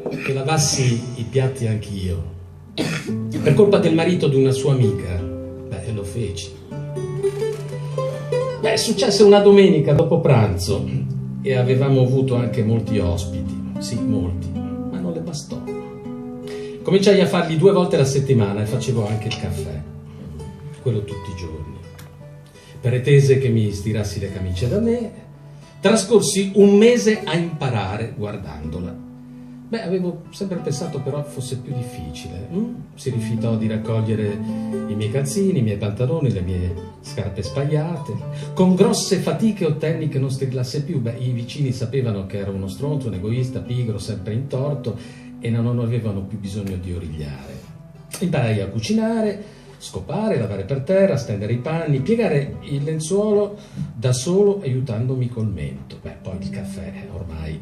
che lavassi i piatti anch'io. Per colpa del marito di una sua amica. Beh, lo feci. Beh, successe una domenica dopo pranzo e avevamo avuto anche molti ospiti. Sì, molti, ma non le bastò. Cominciai a fargli 2 volte alla settimana e facevo anche il caffè. Quello tutti i giorni. Pretese che mi stirassi le camicie da me. Trascorsi 1 mese a imparare guardandola. Beh, avevo sempre pensato però fosse più difficile. Si rifiutò di raccogliere i miei calzini, i miei pantaloni, le mie scarpe spagliate. Con grosse fatiche ottenni che non strillasse più. Beh, i vicini sapevano che ero uno stronzo, un egoista, pigro, sempre in torto e non avevano più bisogno di origliare. Imparai a cucinare, scopare, lavare per terra, stendere i panni, piegare il lenzuolo da solo aiutandomi col mento. Beh, poi il caffè ormai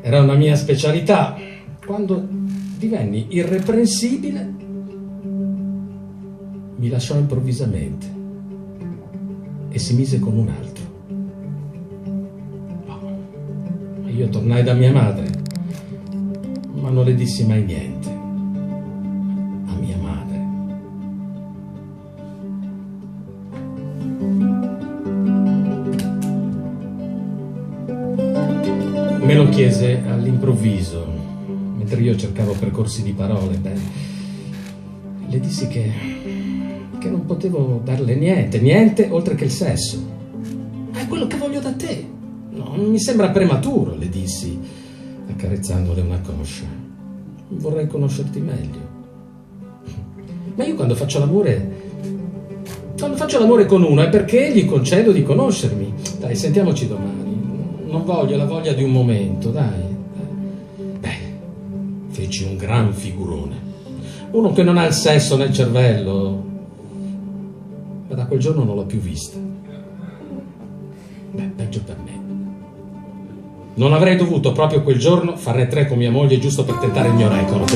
era una mia specialità. Quando divenni irreprensibile, mi lasciò improvvisamente e si mise con un altro. Io tornai da mia madre, ma non le dissi mai niente. A mia madre. Me lo chiese all'improvviso, mentre io cercavo percorsi di parole. Beh, le dissi che non potevo darle niente oltre che il sesso. È quello che voglio da te. Non mi sembra prematuro, le dissi, accarezzandole una coscia. Vorrei conoscerti meglio. Ma io quando faccio l'amore con uno è perché gli concedo di conoscermi. Dai, sentiamoci domani. Non voglio, la voglia di un momento, dai. Beh, feci un gran figurone. Uno che non ha il sesso nel cervello. Ma da quel giorno non l'ho più vista. Beh, peggio per me. Non avrei dovuto proprio quel giorno farne 3 con mia moglie giusto per tentare il mio record.